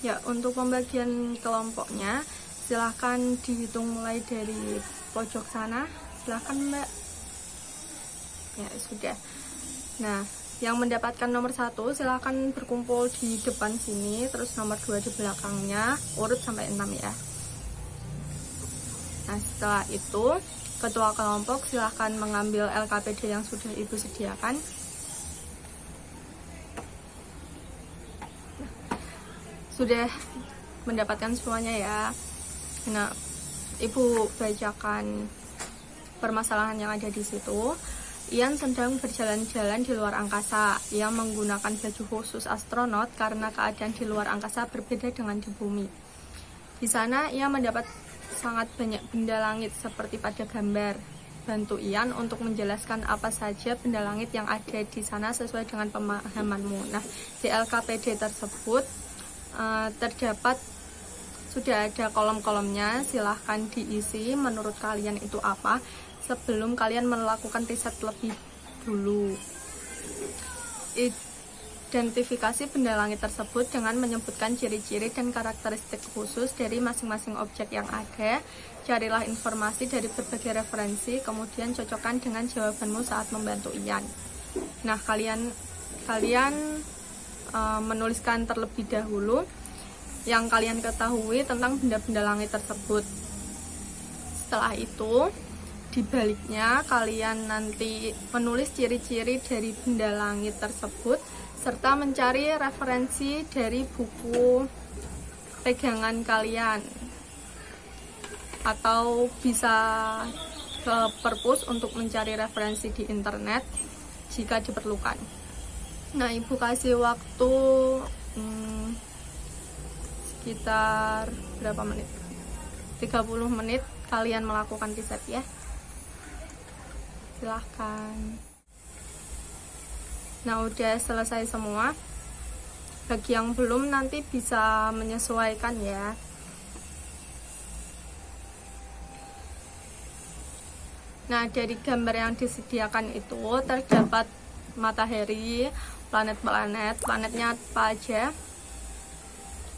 Ya, untuk pembagian kelompoknya silahkan dihitung mulai dari pojok sana. Silahkan Mbak. Ya, sudah. Nah, yang mendapatkan nomor 1 silahkan berkumpul di depan sini, terus nomor 2 di belakangnya, urut sampai 6 ya. Nah, setelah itu ketua kelompok silahkan mengambil LKPD yang sudah Ibu sediakan. Sudah mendapatkan semuanya ya. Nah, Ibu bacakan permasalahan yang ada di situ. Ian sedang berjalan-jalan di luar angkasa. Ia menggunakan baju khusus astronot karena keadaan di luar angkasa berbeda dengan di bumi. Di sana ia mendapat sangat banyak benda langit seperti pada gambar. Bantu Ian untuk menjelaskan apa saja benda langit yang ada di sana sesuai dengan pemahamanmu. Nah, di LKPD tersebut terdapat sudah ada kolom-kolomnya, silahkan diisi menurut kalian itu apa sebelum kalian melakukan riset lebih dulu. Identifikasi benda langit tersebut dengan menyebutkan ciri-ciri dan karakteristik khusus dari masing-masing objek yang ada. Carilah informasi dari berbagai referensi, kemudian cocokkan dengan jawabanmu saat membantu Ian. Nah, kalian menuliskan terlebih dahulu yang kalian ketahui tentang benda-benda langit tersebut. Setelah itu, di baliknya kalian nanti menulis ciri-ciri dari benda langit tersebut serta mencari referensi dari buku pegangan kalian, atau bisa ke perpus untuk mencari referensi di internet jika diperlukan. Nah, Ibu kasih waktu sekitar berapa menit? 30 menit kalian melakukan riset ya. Silahkan. Nah, udah selesai semua. Bagi yang belum nanti bisa menyesuaikan ya. Nah, dari gambar yang disediakan itu terdapat matahari, planet-planet. Planetnya apa aja?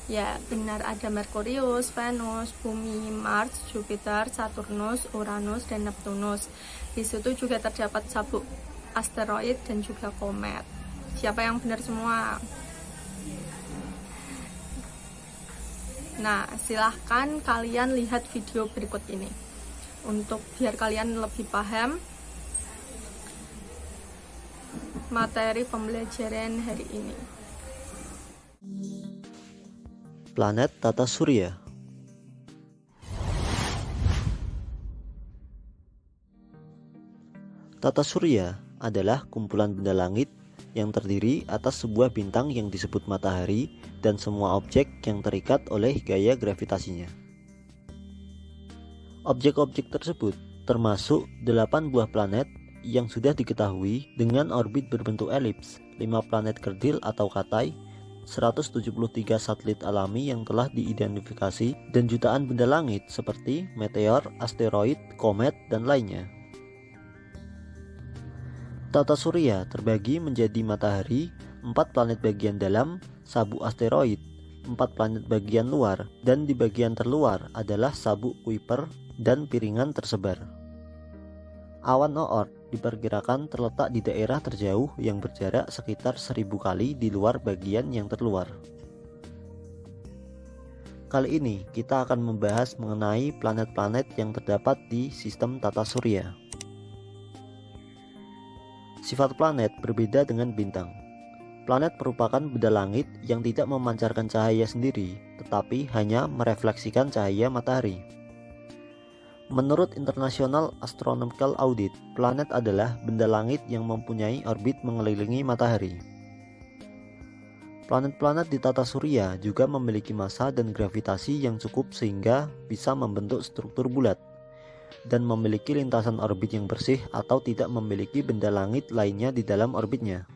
Ya, benar, ada Merkurius, Venus, Bumi, Mars, Jupiter, Saturnus, Uranus, dan Neptunus. Di situ juga terdapat sabuk asteroid dan juga komet. Siapa yang benar semua? Nah, silahkan kalian lihat video berikut ini untuk biar kalian lebih paham materi pembelajaran hari ini. Planet tata surya. Tata surya adalah kumpulan benda langit yang terdiri atas sebuah bintang yang disebut matahari dan semua objek yang terikat oleh gaya gravitasinya. Objek-objek tersebut termasuk 8 buah planet yang sudah diketahui dengan orbit berbentuk elips, 5 planet kerdil atau katai, 173 satelit alami yang telah diidentifikasi, dan jutaan benda langit seperti meteor, asteroid, komet, dan lainnya. Tata surya terbagi menjadi matahari, 4 planet bagian dalam, sabuk asteroid, 4 planet bagian luar, dan di bagian terluar adalah sabuk Kuiper dan piringan tersebar. Awan Oort diperkirakan terletak di daerah terjauh yang berjarak sekitar 1000 kali di luar bagian yang terluar. Kali ini kita akan membahas mengenai planet-planet yang terdapat di sistem tata surya. Sifat planet berbeda dengan bintang. Planet merupakan benda langit yang tidak memancarkan cahaya sendiri, tetapi hanya merefleksikan cahaya matahari. Menurut International Astronomical Audit, planet adalah benda langit yang mempunyai orbit mengelilingi matahari. Planet-planet di tata surya juga memiliki massa dan gravitasi yang cukup sehingga bisa membentuk struktur bulat dan memiliki lintasan orbit yang bersih atau tidak memiliki benda langit lainnya di dalam orbitnya.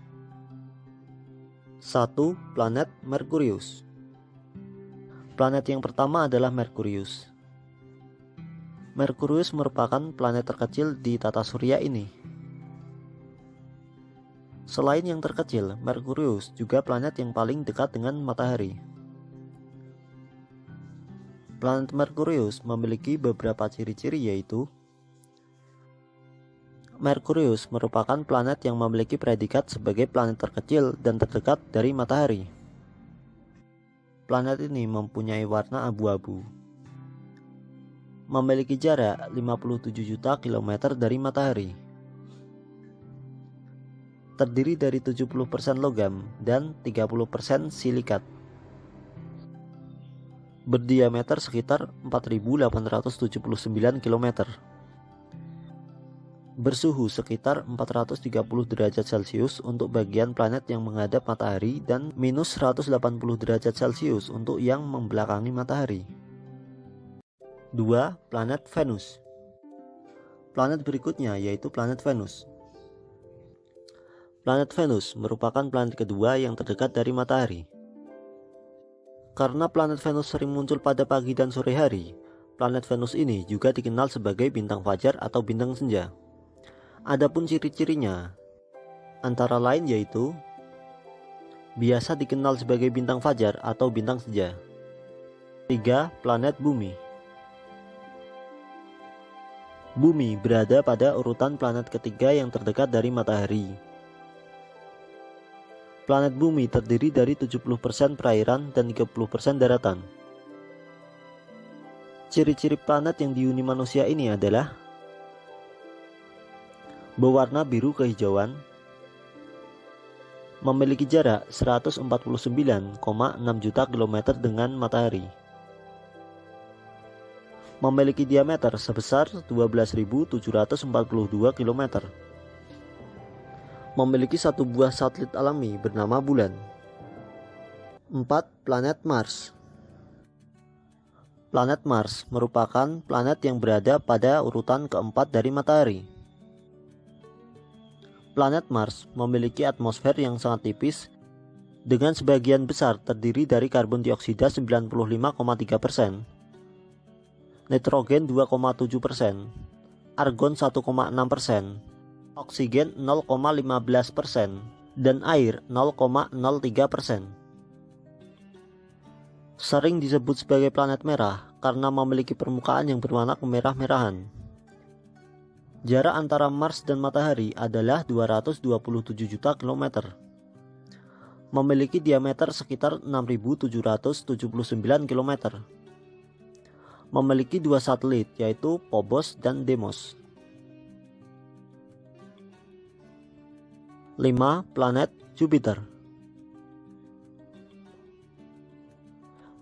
1. Planet Merkurius. Planet yang pertama adalah Merkurius. Merkurius merupakan planet terkecil di tata surya ini. Selain yang terkecil, Merkurius juga planet yang paling dekat dengan matahari. Planet Merkurius memiliki beberapa ciri-ciri, yaitu Merkurius merupakan planet yang memiliki predikat sebagai planet terkecil dan terdekat dari matahari. Planet ini mempunyai warna abu-abu, memiliki jarak 57 juta kilometer dari matahari, terdiri dari 70% logam dan 30% silikat, berdiameter sekitar 4.879 km, bersuhu sekitar 430 derajat Celcius untuk bagian planet yang menghadap matahari dan minus 180 derajat Celcius untuk yang membelakangi matahari. 2. Planet Venus. Planet berikutnya yaitu planet Venus. Planet Venus merupakan planet kedua yang terdekat dari matahari. Karena planet Venus sering muncul pada pagi dan sore hari, planet Venus ini juga dikenal sebagai bintang fajar atau bintang senja. Adapun ciri-cirinya antara lain yaitu biasa dikenal sebagai bintang fajar atau bintang senja. 3. Planet Bumi. Bumi berada pada urutan planet ketiga yang terdekat dari matahari. Planet Bumi terdiri dari 70% perairan dan 30% daratan. Ciri-ciri planet yang dihuni manusia ini adalah berwarna biru kehijauan, memiliki jarak 149,6 juta kilometer dengan matahari, memiliki diameter sebesar 12.742 km, memiliki satu buah satelit alami bernama Bulan. 4. Planet Mars. Planet Mars merupakan planet yang berada pada urutan keempat dari matahari. Planet Mars memiliki atmosfer yang sangat tipis dengan sebagian besar terdiri dari karbon dioksida 95,3%, nitrogen 2,7%, argon 1,6%, oksigen 0,15%, dan air 0,03%. Sering disebut sebagai planet merah karena memiliki permukaan yang berwarna kemerah-merahan. Jarak antara Mars dan matahari adalah 227 juta kilometer. Memiliki diameter sekitar 6.779 km. Memiliki dua satelit yaitu Phobos dan Deimos. 5. Planet Jupiter.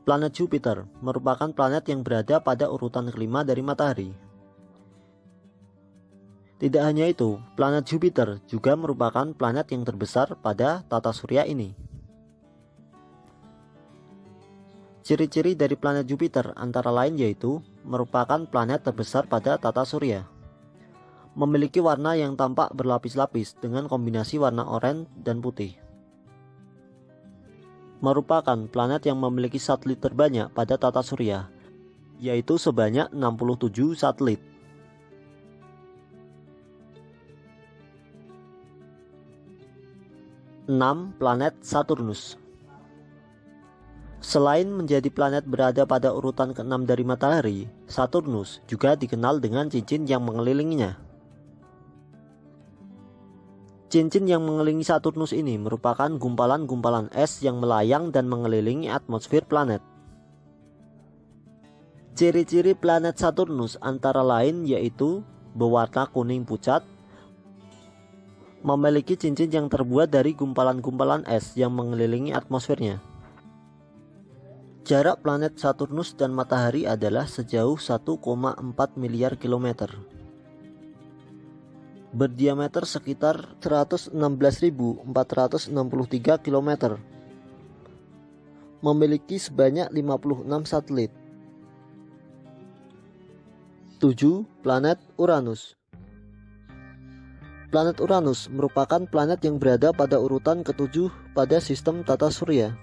Planet Jupiter merupakan planet yang berada pada urutan kelima dari matahari. Tidak hanya itu, planet Jupiter juga merupakan planet yang terbesar pada tata surya ini. Ciri-ciri dari planet Jupiter antara lain yaitu merupakan planet terbesar pada tata surya, memiliki warna yang tampak berlapis-lapis dengan kombinasi warna oranye dan putih, merupakan planet yang memiliki satelit terbanyak pada tata surya, yaitu sebanyak 67 satelit. 6. Planet Saturnus. Selain menjadi planet berada pada urutan ke-6 dari matahari, Saturnus juga dikenal dengan cincin yang mengelilinginya. Cincin yang mengelilingi Saturnus ini merupakan gumpalan-gumpalan es yang melayang dan mengelilingi atmosfer planet. Ciri-ciri planet Saturnus antara lain yaitu berwarna kuning pucat, memiliki cincin yang terbuat dari gumpalan-gumpalan es yang mengelilingi atmosfernya. Jarak planet Saturnus dan matahari adalah sejauh 1,4 miliar kilometer. Berdiameter sekitar 116.463 km. Memiliki sebanyak 56 satelit. 7. Planet Uranus. Planet Uranus merupakan planet yang berada pada urutan ke-7 pada sistem tata surya.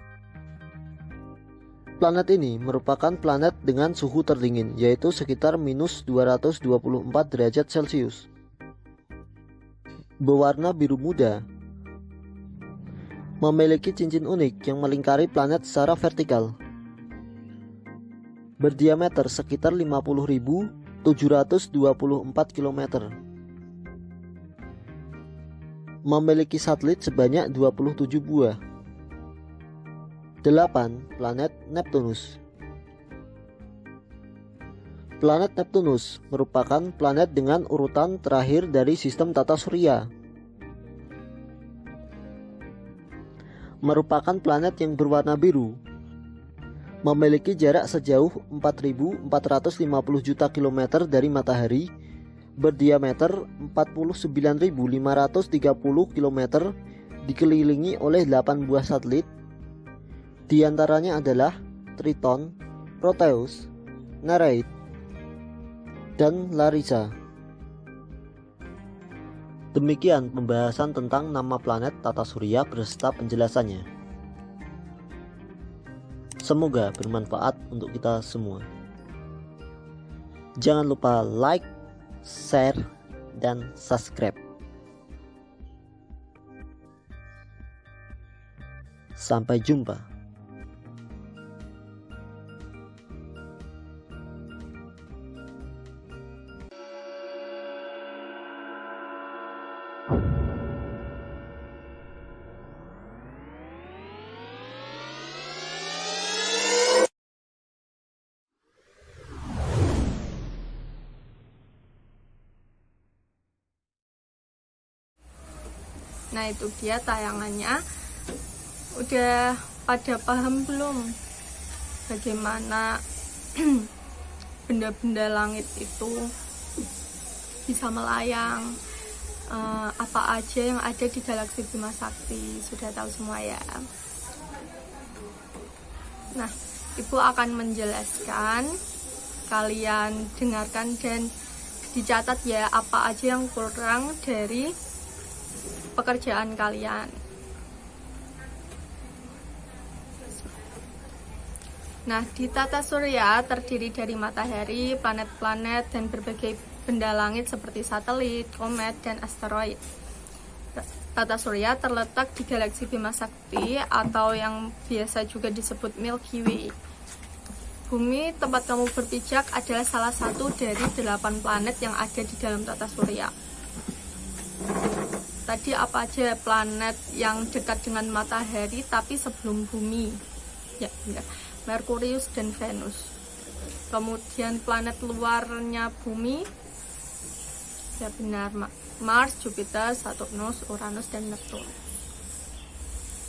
Planet ini merupakan planet dengan suhu terdingin, yaitu sekitar minus 224 derajat Celcius. Berwarna biru muda. Memiliki cincin unik yang melingkari planet secara vertikal. berdiameter sekitar 50.724 km. Memiliki satelit sebanyak 27 buah. 8. Planet Neptunus. Planet Neptunus merupakan planet dengan urutan terakhir dari sistem tata surya. Merupakan planet yang berwarna biru. Memiliki jarak sejauh 4.450 juta kilometer dari matahari, berdiameter 49.530 km, dikelilingi oleh 8 buah satelit. Di antaranya adalah Triton, Proteus, Nereid, dan Larissa. Demikian pembahasan tentang nama planet tata surya beserta penjelasannya. Semoga bermanfaat untuk kita semua. Jangan lupa like, share, dan subscribe. Sampai jumpa. Nah, itu dia tayangannya. Udah pada paham belum bagaimana benda-benda langit itu bisa melayang, apa aja yang ada di galaksi Bima Sakti? Sudah tahu semua ya. Nah, Ibu akan menjelaskan, kalian dengarkan dan dicatat ya apa aja yang kurang dari pekerjaan kalian. Nah, di tata surya terdiri dari matahari, planet-planet, dan berbagai benda langit seperti satelit, komet, dan asteroid. Tata surya terletak di galaksi Bima Sakti atau yang biasa juga disebut Milky Way. Bumi tempat kamu berpijak adalah salah satu dari 8 planet yang ada di dalam tata surya. Tadi apa aja planet yang dekat dengan matahari tapi sebelum bumi? Ya, benar. Merkurius dan Venus. Kemudian planet luarnya bumi, ya benar, Mars, Jupiter, Saturnus, Uranus, dan Neptune.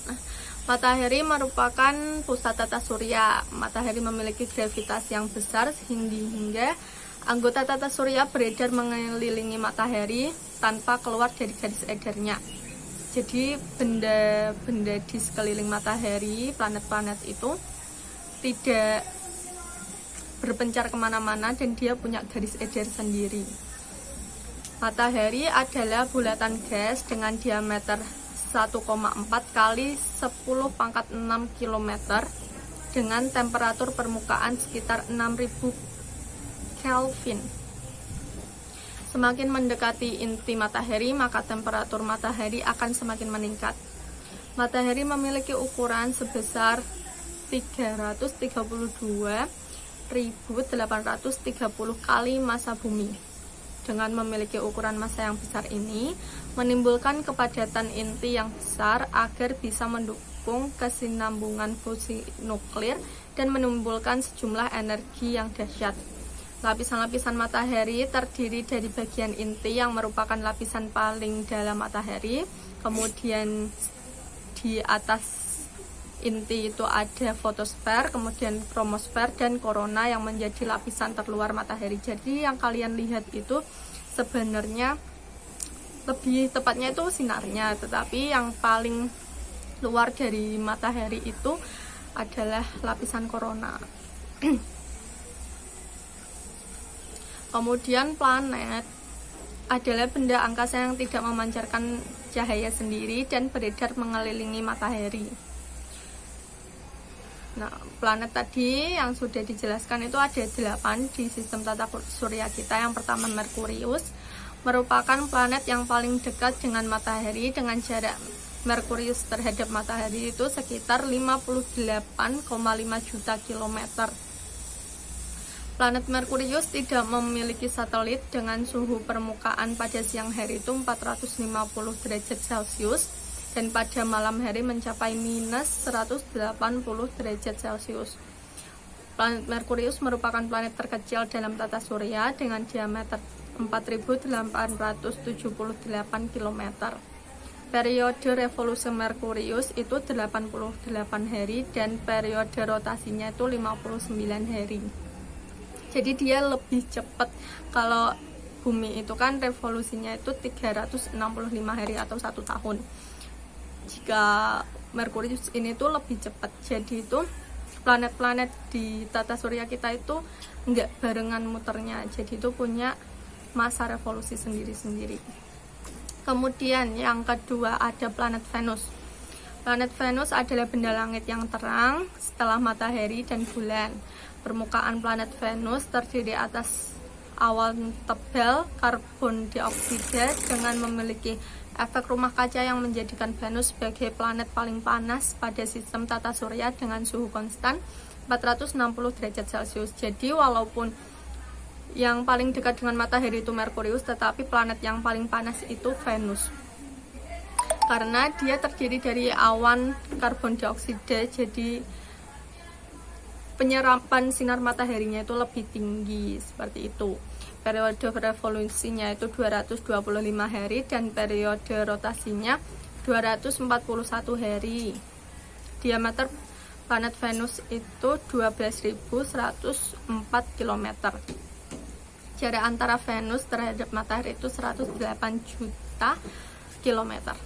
Nah, matahari merupakan pusat tata surya. Matahari memiliki gravitasi yang besar sehingga anggota tata surya beredar mengelilingi matahari tanpa keluar dari garis edarnya. Jadi benda-benda di sekeliling matahari, planet-planet itu tidak berpencar kemana-mana dan dia punya garis edar sendiri. Matahari adalah bulatan gas dengan diameter 1,4 kali 10 pangkat 6 km dengan temperatur permukaan sekitar 6000 Kelvin. Semakin mendekati inti matahari, maka temperatur matahari akan semakin meningkat. Matahari memiliki ukuran sebesar 332.830 kali massa bumi. Dengan memiliki ukuran massa yang besar ini, menimbulkan kepadatan inti yang besar agar bisa mendukung kesinambungan fusi nuklir dan menimbulkan sejumlah energi yang dahsyat. Lapisan-lapisan matahari terdiri dari bagian inti yang merupakan lapisan paling dalam matahari, kemudian di atas inti itu ada fotosfer, kemudian kromosfer, dan korona yang menjadi lapisan terluar matahari. Jadi yang kalian lihat itu sebenarnya lebih tepatnya itu sinarnya, tetapi yang paling luar dari matahari itu adalah lapisan korona. Kemudian planet adalah benda angkasa yang tidak memancarkan cahaya sendiri dan beredar mengelilingi matahari. Nah, planet tadi yang sudah dijelaskan itu ada 8 di sistem tata surya kita. Yang pertama Merkurius, merupakan planet yang paling dekat dengan matahari dengan jarak Merkurius terhadap matahari itu sekitar 58,5 juta kilometer. Planet Merkurius tidak memiliki satelit dengan suhu permukaan pada siang hari itu 450 derajat Celcius dan pada malam hari mencapai minus 180 derajat Celcius. Planet Merkurius merupakan planet terkecil dalam tata surya dengan diameter 4.878 km. Periode revolusi Merkurius itu 88 hari dan periode rotasinya itu 59 hari. Jadi dia lebih cepat. Kalau bumi itu kan revolusinya itu 365 hari atau 1 tahun. Jika Merkurius ini tuh lebih cepat. Jadi itu planet-planet di tata surya kita itu enggak barengan muternya. Jadi itu punya masa revolusi sendiri-sendiri. Kemudian yang kedua ada planet Venus. Planet Venus adalah benda langit yang terang setelah matahari dan bulan. Permukaan planet Venus terdiri atas awan tebal karbon dioksida dengan memiliki efek rumah kaca yang menjadikan Venus sebagai planet paling panas pada sistem tata surya dengan suhu konstan 460 derajat Celcius. Jadi walaupun yang paling dekat dengan matahari itu Merkurius, tetapi planet yang paling panas itu Venus. Karena dia terdiri dari awan karbon dioksida, jadi penyerapan sinar mataharinya itu lebih tinggi, seperti itu. Periode revolusinya itu 225 hari dan periode rotasinya 241 hari. Diameter planet Venus itu 12.104 km. Jarak antara Venus terhadap matahari itu 108 juta kilometer.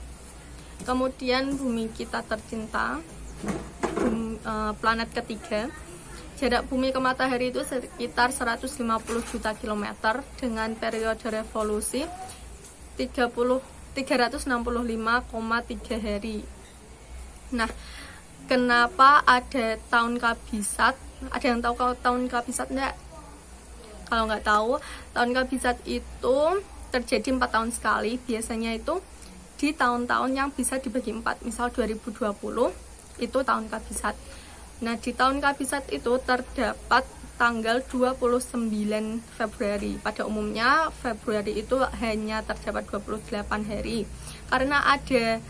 Kemudian bumi kita tercinta, planet ketiga. Jarak bumi ke matahari itu sekitar 150 juta kilometer dengan periode revolusi 365,3 hari. Nah, kenapa ada tahun kabisat? Ada yang tahu tahun kabisat enggak? Kalau nggak tahu, tahun kabisat itu terjadi 4 tahun sekali. Biasanya itu di tahun-tahun yang bisa dibagi 4. Misal 2020 itu tahun kabisat. Nah, di tahun kabisat itu terdapat tanggal 29 Februari. Pada umumnya Februari itu hanya terdapat 28 hari. Karena ada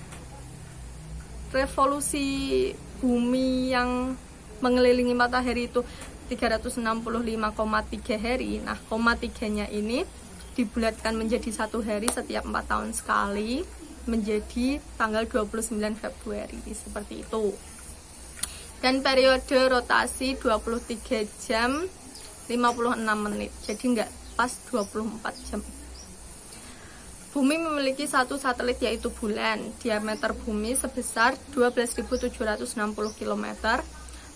revolusi bumi yang mengelilingi matahari itu 365,3 hari. Nah, koma 3-nya ini dibulatkan menjadi 1 hari setiap 4 tahun sekali, menjadi tanggal 29 Februari, seperti itu. Dan periode rotasi 23 jam 56 menit, jadi nggak pas 24 jam. Bumi memiliki satu satelit yaitu bulan. Diameter bumi sebesar 12.760 km.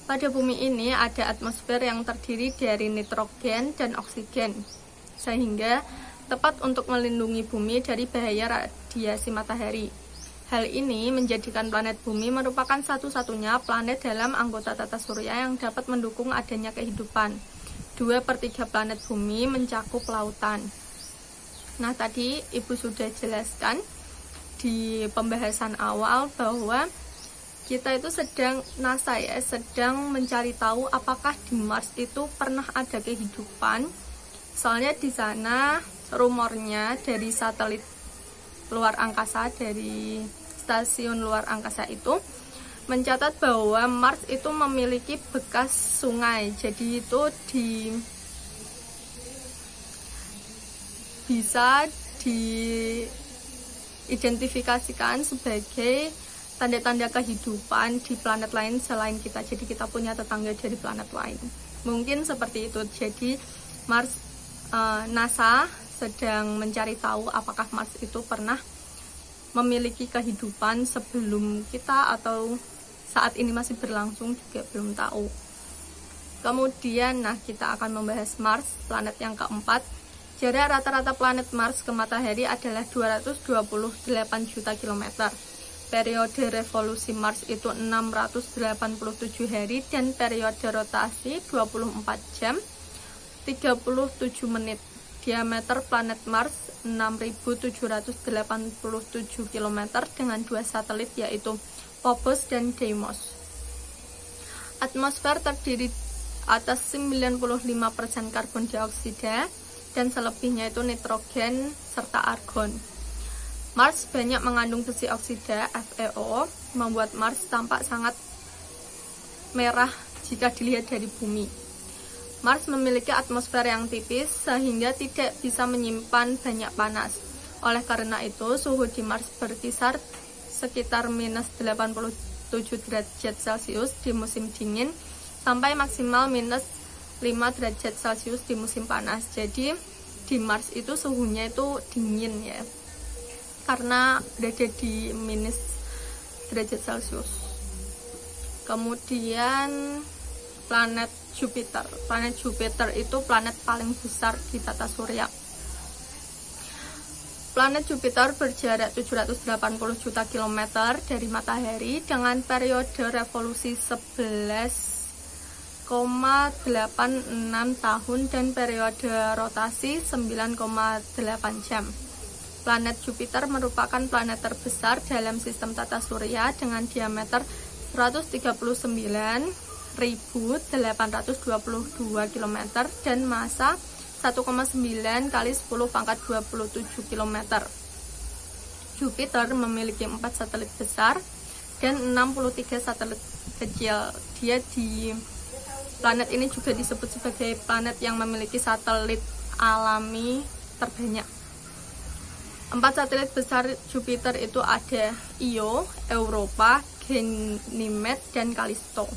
Pada bumi ini ada atmosfer yang terdiri dari nitrogen dan oksigen, sehingga tepat untuk melindungi bumi dari bahaya radiasi matahari. Hal ini menjadikan planet bumi merupakan satu-satunya planet dalam anggota tata surya yang dapat mendukung adanya kehidupan. 2/3 planet bumi mencakup lautan. Nah, tadi Ibu sudah jelaskan di pembahasan awal bahwa kita itu NASA sedang mencari tahu apakah di Mars itu pernah ada kehidupan. Soalnya di sana rumornya dari satelit luar angkasa, dari stasiun luar angkasa itu mencatat bahwa Mars itu memiliki bekas sungai. Jadi itu bisa diidentifikasikan sebagai tanda-tanda kehidupan di planet lain selain kita. Jadi kita punya tetangga dari planet lain. Mungkin seperti itu. Jadi NASA sedang mencari tahu apakah Mars itu pernah memiliki kehidupan sebelum kita atau saat ini masih berlangsung, juga belum tahu. Kemudian kita akan membahas Mars, planet yang keempat. Jarak rata-rata planet Mars ke matahari adalah 228 juta kilometer. Periode revolusi Mars itu 687 hari dan periode rotasi 24 jam 37 menit. Diameter planet Mars 6.787 km dengan 2 satelit yaitu Phobos dan Deimos. Atmosfer terdiri atas 95% karbon dioksida dan selebihnya itu nitrogen serta argon. Mars banyak mengandung besi oksida FeO, membuat Mars tampak sangat merah jika dilihat dari bumi. Mars memiliki atmosfer yang tipis sehingga tidak bisa menyimpan banyak panas. Oleh karena itu, suhu di Mars berkisar sekitar minus 87 derajat Celcius di musim dingin sampai maksimal minus 5 derajat Celcius di musim panas. Jadi di Mars itu suhunya itu dingin ya, karena berada di minus derajat Celcius. Kemudian planet Jupiter. Planet Jupiter itu planet paling besar di tata surya. Planet Jupiter berjarak 780 juta kilometer dari matahari dengan periode revolusi 11,86 tahun dan periode rotasi 9,8 jam. Planet Jupiter merupakan planet terbesar dalam sistem tata surya dengan diameter 139.822 km dan massa 1,9 kali 10 pangkat 27 km. Jupiter memiliki 4 satelit besar dan 63 satelit kecil. Planet ini juga disebut sebagai planet yang memiliki satelit alami terbanyak. 4 satelit besar Jupiter itu ada Io, Europa, Ganymede, dan Callisto.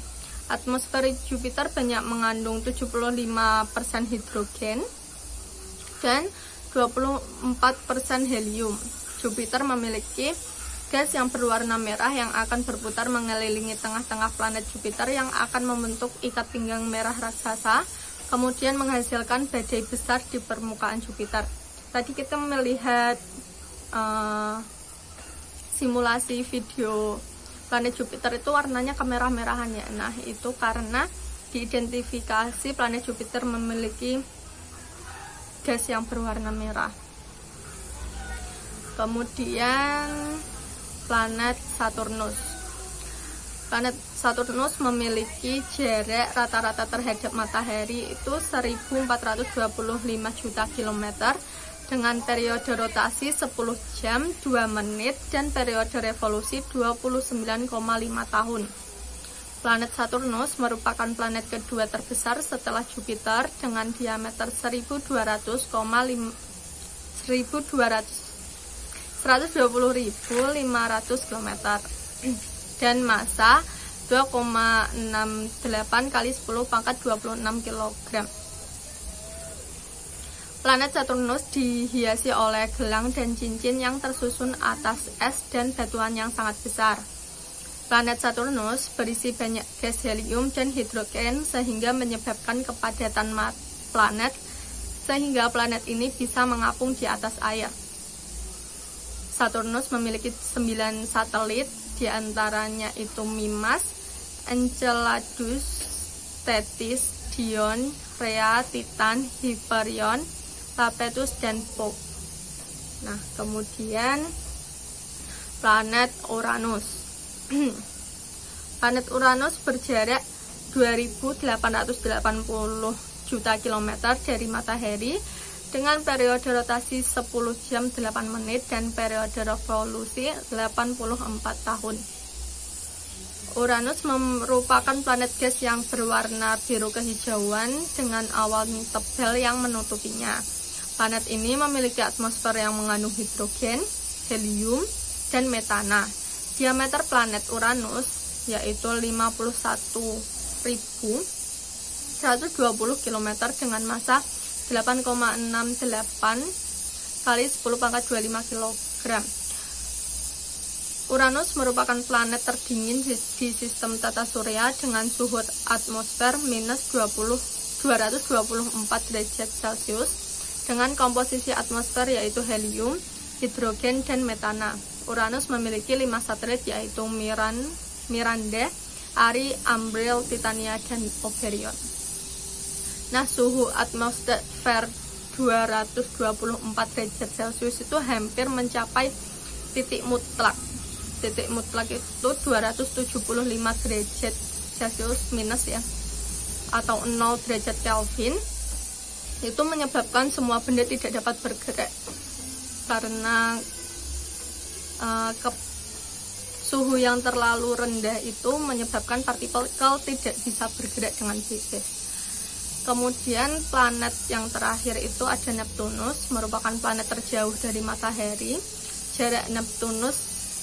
Atmosfer Jupiter banyak mengandung 75% hidrogen dan 24% helium. Jupiter memiliki gas yang berwarna merah yang akan berputar mengelilingi tengah-tengah planet Jupiter yang akan membentuk ikat pinggang merah raksasa, kemudian menghasilkan badai besar di permukaan Jupiter. Tadi kita melihat simulasi video planet Jupiter itu warnanya kemerah-merahan ya. Nah, itu karena diidentifikasi planet Jupiter memiliki gas yang berwarna merah. Kemudian planet Saturnus. Planet Saturnus memiliki jarak rata-rata terhadap matahari itu 1425 juta kilometer dengan periode rotasi 10 jam 2 menit dan periode revolusi 29,5 tahun. Planet Saturnus merupakan planet kedua terbesar setelah Jupiter dengan diameter 120.500 km dan massa 2,68 kali 10 pangkat 26 kg. Planet Saturnus dihiasi oleh gelang dan cincin yang tersusun atas es dan batuan yang sangat besar. Planet Saturnus berisi banyak gas helium dan hidrogen sehingga menyebabkan kepadatan planet sehingga planet ini bisa mengapung di atas air. Saturnus memiliki 9 satelit, diantaranya itu Mimas, Enceladus, Tethys, Dion, Rhea, Titan, Hyperion, Iapetus, dan Puck. Nah, kemudian planet Uranus. Planet Uranus berjarak 2.880 juta kilometer dari matahari dengan periode rotasi 10 jam 8 menit dan periode revolusi 84 tahun. Uranus merupakan planet gas yang berwarna biru kehijauan dengan awan tebal yang menutupinya. Planet ini memiliki atmosfer yang mengandung hidrogen, helium, dan metana. Diameter planet Uranus yaitu 51.120 km dengan massa 8,68 kali 10 pangkat 25 kg. Uranus merupakan planet terdingin di sistem tata surya dengan suhu atmosfer minus 224 derajat Celcius dengan komposisi atmosfer yaitu helium, hidrogen, dan metana. Uranus memiliki 5 satelit yaitu Miranda, Ari, Umbriel, Titania, dan Operion. Nah, suhu atmosfer 224 derajat Celcius itu hampir mencapai titik mutlak. Titik mutlak itu 275 derajat Celcius minus ya. atau 0 derajat Kelvin, itu menyebabkan semua benda tidak dapat bergerak karena suhu yang terlalu rendah itu menyebabkan partikel tidak bisa bergerak dengan bebas. Kemudian planet yang terakhir itu ada Neptunus, merupakan planet terjauh dari matahari. Jarak Neptunus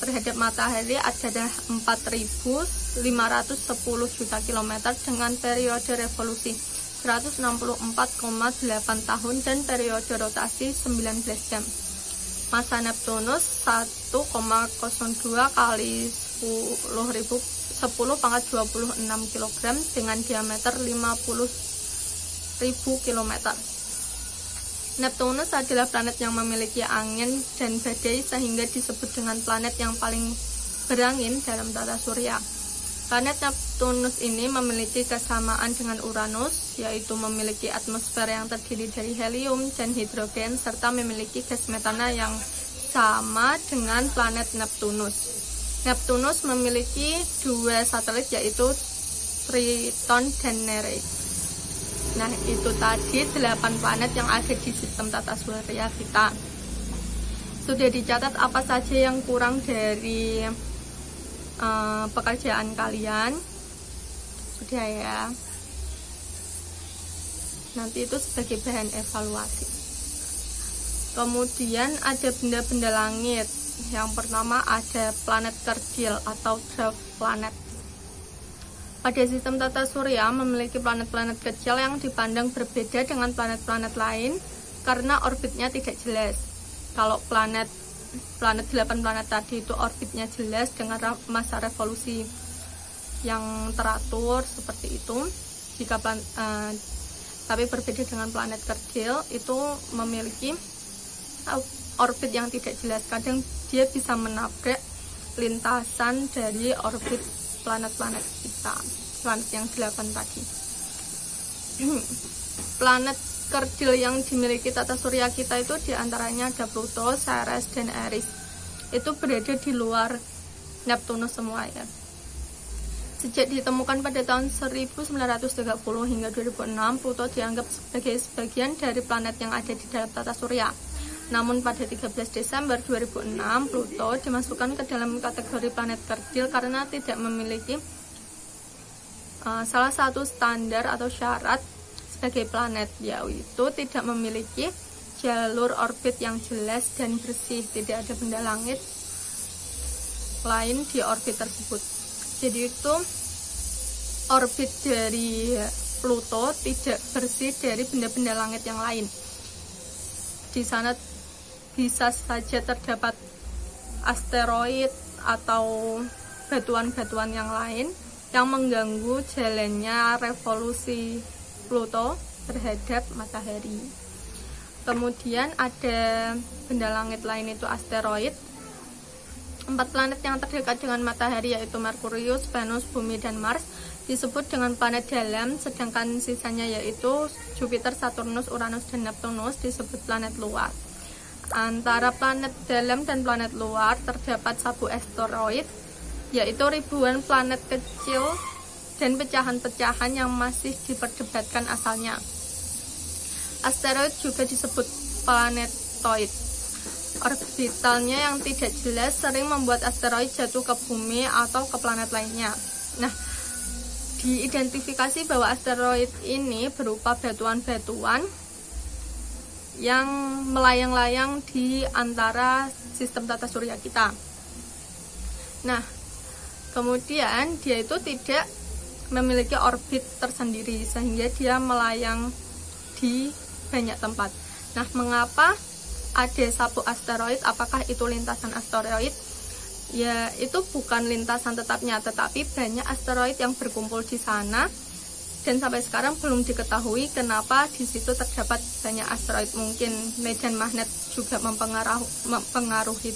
terhadap matahari adalah 4.510 juta kilometer dengan periode revolusi 164,8 tahun dan periode rotasi 19 jam. Massa Neptunus 1,02 kali 10 pangkat 26 kg dengan diameter 50.000 km. Neptunus adalah planet yang memiliki angin dan badai sehingga disebut dengan planet yang paling berangin dalam tata surya. Planet Neptunus ini memiliki kesamaan dengan Uranus, yaitu memiliki atmosfer yang terdiri dari helium dan hidrogen serta memiliki gas metana yang sama dengan planet Neptunus. Neptunus memiliki 2 satelit yaitu Triton dan Nereid. Nah, itu tadi 8 planet yang ada di sistem tata surya kita. Sudah dicatat apa saja yang kurang dari pekerjaan kalian? Sudah ya. Nanti itu sebagai bahan evaluasi. Kemudian ada benda-benda langit. Yang pertama ada planet kerdil atau dwarf planet. Pada sistem tata surya memiliki planet-planet kecil yang dipandang berbeda dengan planet-planet lain karena orbitnya tidak jelas. Kalau planet 8 planet tadi itu orbitnya jelas dengan masa revolusi yang teratur seperti itu. Tapi berbeda dengan planet kerdil itu memiliki orbit yang tidak jelas. Kadang dia bisa menabrak lintasan dari orbit planet-planet kita, planet yang 8 tadi. Planet kerdil yang dimiliki tata surya kita itu diantaranya ada Pluto, Ceres, dan Eris. Itu berada di luar Neptunus semua ya. Sejak ditemukan pada tahun 1930 hingga 2006, Pluto dianggap sebagai sebagian dari planet yang ada di dalam tata surya. Namun pada 13 Desember 2006, Pluto dimasukkan ke dalam kategori planet kerdil karena tidak memiliki salah satu standar atau syarat sebagai planet, yaitu tidak memiliki jalur orbit yang jelas dan bersih. Tidak ada benda langit lain di orbit tersebut. Jadi itu orbit dari Pluto tidak bersih dari benda-benda langit yang lain. Di sana bisa saja terdapat asteroid atau batuan-batuan yang lain yang mengganggu jalannya revolusi Pluto terhadap matahari. Kemudian ada benda langit lain itu asteroid. 4 planet yang terdekat dengan matahari yaitu Merkurius, Venus, Bumi, dan Mars disebut dengan planet dalam, sedangkan sisanya yaitu Jupiter, Saturnus, Uranus, dan Neptunus disebut planet luar. Antara planet dalam dan planet luar terdapat sabu asteroid, yaitu ribuan planet kecil dan pecahan-pecahan yang masih diperdebatkan asalnya. Asteroid juga disebut planetoid. Orbitalnya yang tidak jelas sering membuat asteroid jatuh ke bumi atau ke planet lainnya. Nah, diidentifikasi bahwa asteroid ini berupa batuan-batuan yang melayang-layang di antara sistem tata surya kita. Nah, kemudian dia itu tidak memiliki orbit tersendiri sehingga dia melayang di banyak tempat. Nah, mengapa ada sabu asteroid? Apakah itu lintasan asteroid? Ya, itu bukan lintasan tetapnya, tetapi banyak asteroid yang berkumpul di sana. Dan sampai sekarang belum diketahui kenapa di situ terdapat banyak asteroid. Mungkin medan magnet juga mempengaruhi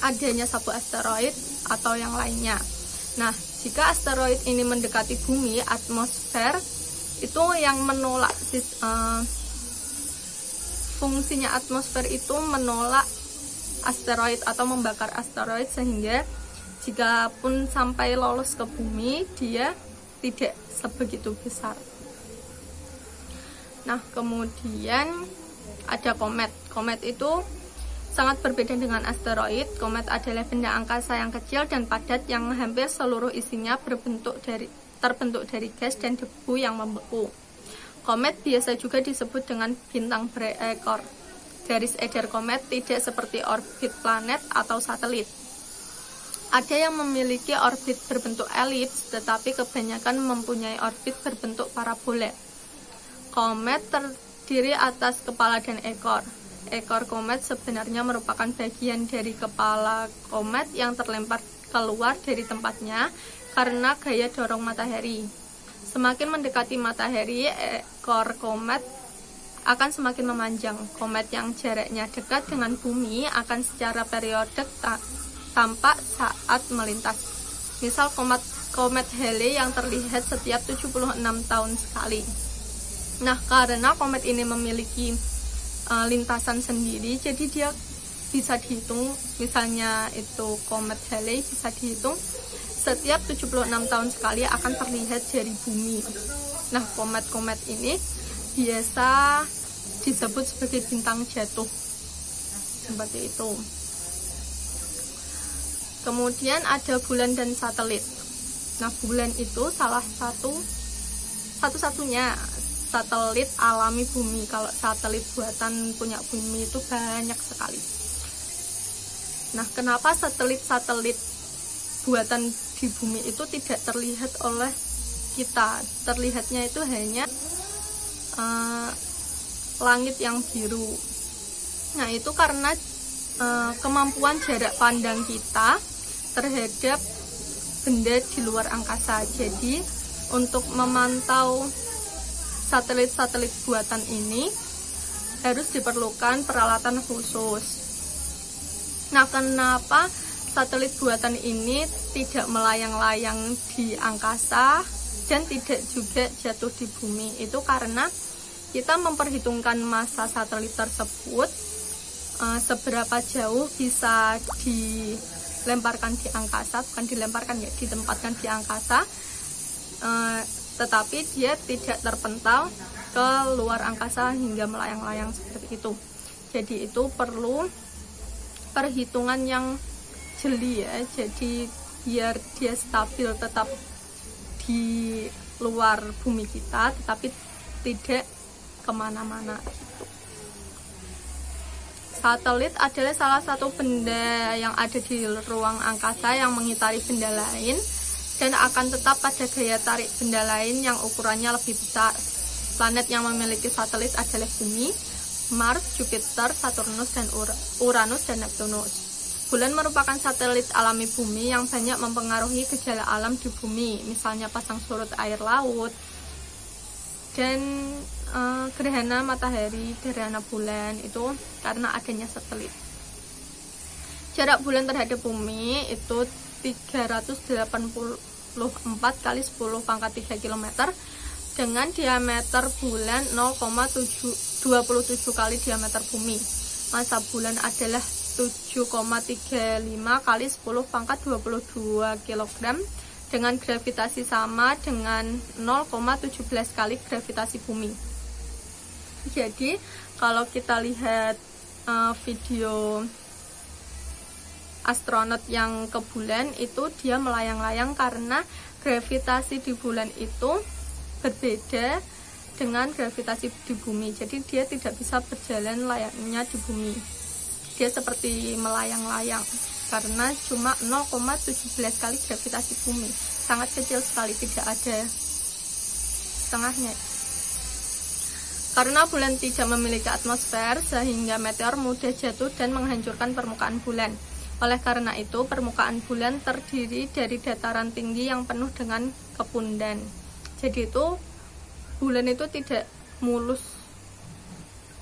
adanya sabu asteroid atau yang lainnya. Nah, jika asteroid ini mendekati bumi, atmosfer itu yang menolak fungsinya atmosfer itu menolak asteroid atau membakar asteroid, sehingga jika pun sampai lolos ke bumi, dia tidak sebegitu besar. Nah, kemudian ada komet. Komet itu sangat berbeda dengan asteroid. Komet adalah benda angkasa yang kecil dan padat yang hampir seluruh isinya terbentuk dari gas dan debu yang membeku. Komet biasa juga disebut dengan bintang berekor. Garis edar komet tidak seperti orbit planet atau satelit. Ada yang memiliki orbit berbentuk elips, tetapi kebanyakan mempunyai orbit berbentuk parabola. Komet terdiri atas kepala dan ekor. Ekor komet sebenarnya merupakan bagian dari kepala komet yang terlempar keluar dari tempatnya karena gaya dorong matahari. Semakin mendekati matahari, ekor komet akan semakin memanjang. Komet yang jaraknya dekat dengan bumi akan secara periodik tampak saat melintas. Misal komet Halley yang terlihat setiap 76 tahun sekali. Nah, karena komet ini memiliki lintasan sendiri, jadi dia bisa dihitung. Misalnya itu komet Halley bisa dihitung setiap 76 tahun sekali akan terlihat dari bumi. Nah, komet-komet ini biasa disebut sebagai bintang jatuh, seperti itu. Kemudian ada bulan dan satelit. Nah, bulan itu salah satu-satunya satelit alami bumi. Kalau satelit buatan punya bumi itu banyak sekali. Nah, kenapa satelit-satelit buatan di bumi itu tidak terlihat oleh kita? Terlihatnya itu hanya langit yang biru. Nah, itu karena kemampuan jarak pandang kita terhadap benda di luar angkasa. Jadi untuk memantau satelit-satelit buatan ini harus diperlukan peralatan khusus. Nah, kenapa satelit buatan ini tidak melayang-layang di angkasa dan tidak juga jatuh di bumi? Itu karena kita memperhitungkan massa satelit tersebut, seberapa jauh bisa dilemparkan di angkasa, bukan dilemparkan ya, ditempatkan di angkasa, tetapi dia tidak terpental ke luar angkasa hingga melayang-layang seperti itu. Jadi itu perlu perhitungan yang jeli ya, jadi biar dia stabil tetap di luar bumi kita, tetapi tidak kemana-mana gitu. Satelit adalah salah satu benda yang ada di ruang angkasa yang mengitari benda lain dan akan tetap pada gaya tarik benda lain yang ukurannya lebih besar. Planet yang memiliki satelit adalah Bumi, Mars, Jupiter, Saturnus, dan Uranus dan Neptunus. Bulan merupakan satelit alami Bumi yang banyak mempengaruhi gejala alam di Bumi, misalnya pasang surut air laut dan gerhana matahari, gerhana bulan, itu karena adanya satelit. Jarak bulan terhadap bumi itu 384 kali 10 pangkat 3 km dengan diameter bulan 0,27 kali diameter bumi. Massa bulan adalah 7,35 kali 10 pangkat 22 kg dengan gravitasi sama dengan 0,17 kali gravitasi bumi. Jadi kalau kita lihat video astronot yang ke bulan itu dia melayang-layang karena gravitasi di bulan itu berbeda dengan gravitasi di bumi. Jadi dia tidak bisa berjalan layaknya di bumi. Dia seperti melayang-layang karena cuma 0,17 kali gravitasi bumi. Sangat kecil sekali, tidak ada setengahnya. Karena bulan tidak memiliki atmosfer, sehingga meteor mudah jatuh dan menghancurkan permukaan bulan. Oleh karena itu, permukaan bulan terdiri dari dataran tinggi yang penuh dengan kepundan. Jadi itu, bulan itu tidak mulus.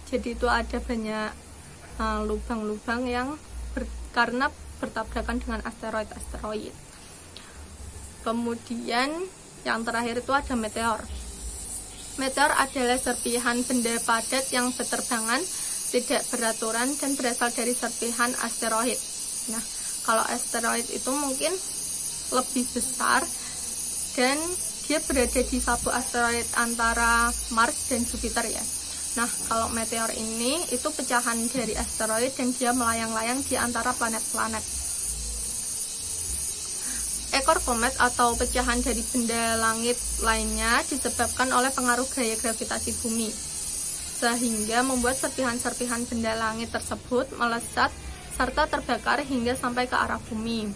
Jadi itu ada banyak lubang-lubang yang karena bertabrakan dengan asteroid-asteroid. Kemudian, yang terakhir itu ada meteor. Meteor adalah serpihan benda padat yang berterbangan, tidak beraturan, dan berasal dari serpihan asteroid. Nah, kalau asteroid itu mungkin lebih besar dan dia berada di sabuk asteroid antara Mars dan Jupiter ya. Nah, kalau meteor ini itu pecahan dari asteroid dan dia melayang-layang di antara planet-planet. Ekor komet atau pecahan dari benda langit lainnya disebabkan oleh pengaruh gaya gravitasi bumi, sehingga membuat serpihan-serpihan benda langit tersebut melesat serta terbakar hingga sampai ke arah bumi.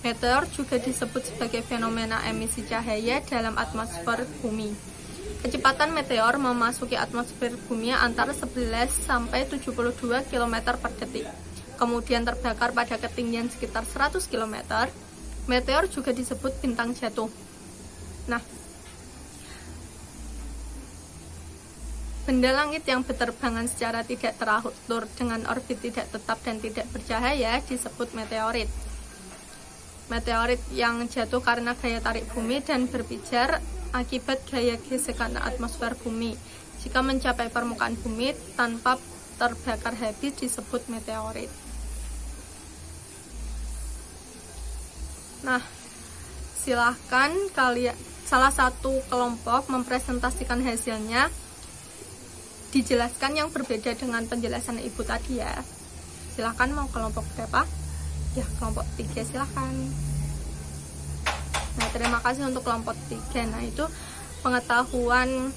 Meteor juga disebut sebagai fenomena emisi cahaya dalam atmosfer bumi. Kecepatan meteor memasuki atmosfer bumi antara 11 sampai 72 km per detik. Kemudian terbakar pada ketinggian sekitar 100 km. Meteor juga disebut bintang jatuh. Nah, benda langit yang berterbangan secara tidak teratur dengan orbit tidak tetap dan tidak bercahaya disebut meteorit. Meteorit yang jatuh karena gaya tarik bumi dan berpijar akibat gaya gesekan atmosfer bumi. Jika mencapai permukaan bumi tanpa terbakar habis disebut meteorit. Nah, silahkan kalian salah satu kelompok mempresentasikan hasilnya, dijelaskan yang berbeda dengan penjelasan ibu tadi ya. Silahkan mau kelompok berapa? Ya, kelompok 3 silahkan. Nah, terima kasih untuk kelompok 3. Nah, itu pengetahuan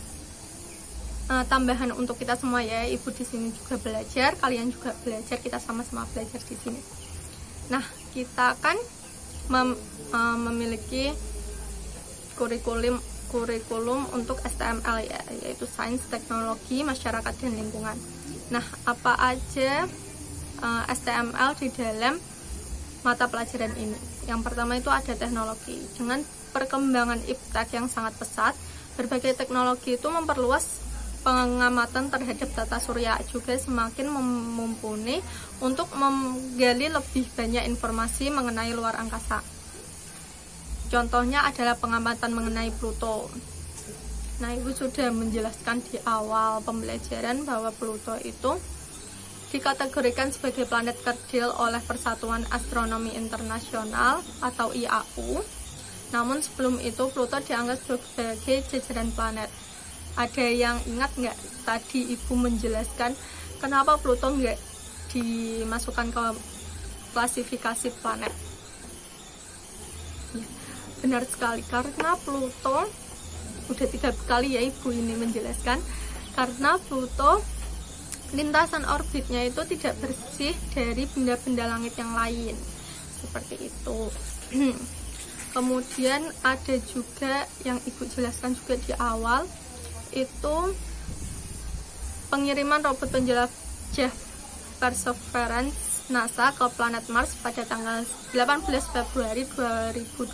tambahan untuk kita semua ya. Ibu di sini juga belajar, kalian juga belajar, kita sama-sama belajar di sini. Nah, kita akan memiliki kurikulum untuk STML ya, yaitu Sains, Teknologi, Masyarakat, dan Lingkungan. Nah, apa aja STML di dalam mata pelajaran ini? Yang pertama itu ada teknologi. Dengan perkembangan iptek yang sangat pesat, berbagai teknologi itu memperluas pengamatan terhadap tata surya, juga semakin mumpuni untuk menggali lebih banyak informasi mengenai luar angkasa. Contohnya adalah pengamatan mengenai Pluto. Nah, Ibu sudah menjelaskan di awal pembelajaran bahwa Pluto itu dikategorikan sebagai planet kerdil oleh Persatuan Astronomi Internasional atau IAU. Namun sebelum itu Pluto dianggap sebagai jajaran planet. Ada yang ingat nggak tadi Ibu menjelaskan kenapa Pluto nggak dimasukkan ke klasifikasi planet? Ya, benar sekali, karena Pluto udah 3 kali ya Ibu ini menjelaskan, karena Pluto lintasan orbitnya itu tidak bersih dari benda-benda langit yang lain seperti itu. Kemudian ada juga yang Ibu jelaskan juga di awal, itu pengiriman robot penjelajah Perseverance NASA ke planet Mars pada tanggal 18 Februari 2021.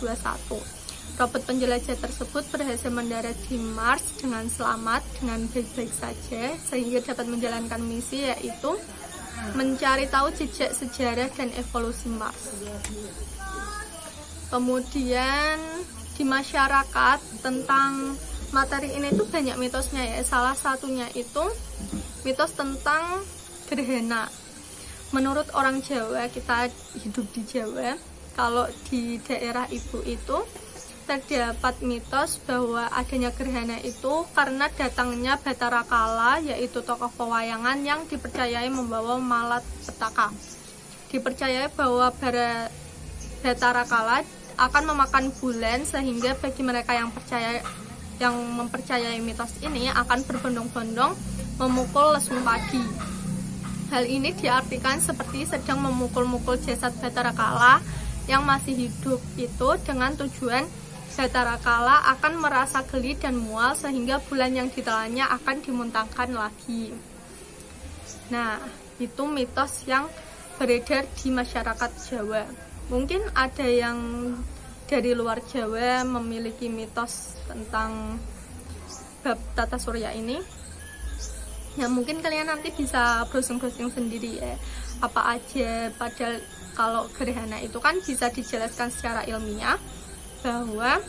Robot penjelajah tersebut berhasil mendarat di Mars dengan selamat, dengan baik-baik saja, sehingga dapat menjalankan misi, yaitu mencari tahu jejak sejarah dan evolusi Mars. Kemudian di masyarakat tentang materi ini itu banyak mitosnya ya. Salah satunya itu mitos tentang gerhana. Menurut orang Jawa, kita hidup di Jawa, kalau di daerah Ibu itu terdapat mitos bahwa adanya gerhana itu karena datangnya Bathara Kala, yaitu tokoh pewayangan yang dipercayai membawa malapetaka. Dipercayai bahwa Bathara Kala akan memakan bulan, sehingga bagi mereka yang mempercayai mitos ini akan berbondong-bondong memukul lesung padi. Hal ini diartikan seperti sedang memukul-mukul jasad Bathara Kala yang masih hidup itu, dengan tujuan Bathara Kala akan merasa geli dan mual, sehingga bulan yang ditelannya akan dimuntahkan lagi. Nah, itu mitos yang beredar di masyarakat Jawa. Mungkin ada yang dari luar Jawa memiliki mitos tentang bab tata surya ini. Ya, mungkin kalian nanti bisa browsing-browsing sendiri ya, apa aja. Padahal kalau gerhana itu kan bisa dijelaskan secara ilmiah bahwa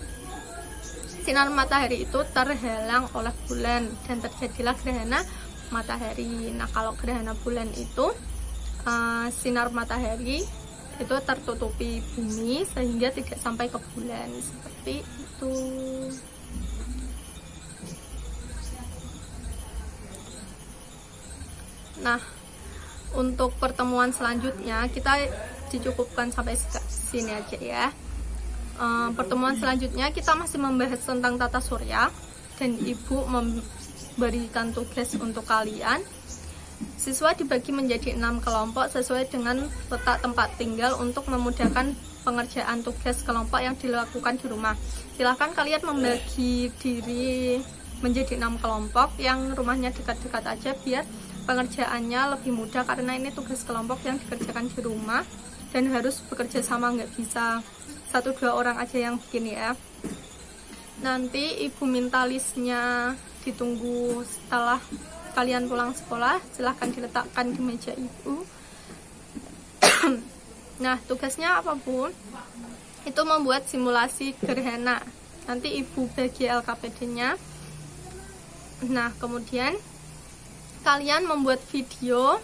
sinar matahari itu terhalang oleh bulan dan terjadilah gerhana matahari. Nah, kalau gerhana bulan itu sinar matahari itu tertutupi bumi sehingga tidak sampai ke bulan, seperti itu. Nah, untuk pertemuan selanjutnya kita dicukupkan sampai sini aja ya. Pertemuan selanjutnya kita masih membahas tentang tata surya, dan ibu memberikan tugas untuk kalian. Siswa dibagi menjadi 6 kelompok sesuai dengan letak tempat tinggal untuk memudahkan pengerjaan tugas kelompok yang dilakukan di rumah. Silahkan kalian membagi diri menjadi 6 kelompok yang rumahnya dekat-dekat aja biar pengerjaannya lebih mudah, karena ini tugas kelompok yang dikerjakan di rumah dan harus bekerja sama, nggak bisa 1-2 orang aja yang bikin ya. Nanti ibu minta listnya ditunggu setelah kalian pulang sekolah, silahkan diletakkan di meja ibu. Nah, tugasnya apa bun? Itu membuat simulasi gerhana. Nanti ibu bagi LKPD-nya. Nah, kemudian kalian membuat video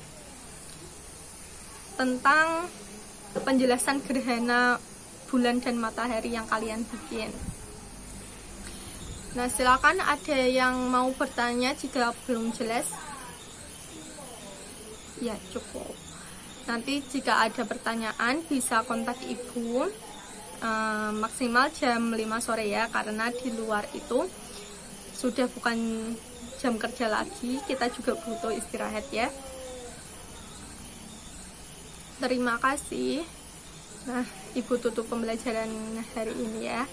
tentang penjelasan gerhana bulan dan matahari yang kalian bikin. Nah, silakan ada yang mau bertanya jika belum jelas. Ya, cukup. Nanti jika ada pertanyaan bisa kontak ibu maksimal jam 5 sore ya, karena di luar itu sudah bukan jam kerja lagi, kita juga butuh istirahat ya. Terima kasih. Nah, ibu tutup pembelajaran hari ini ya.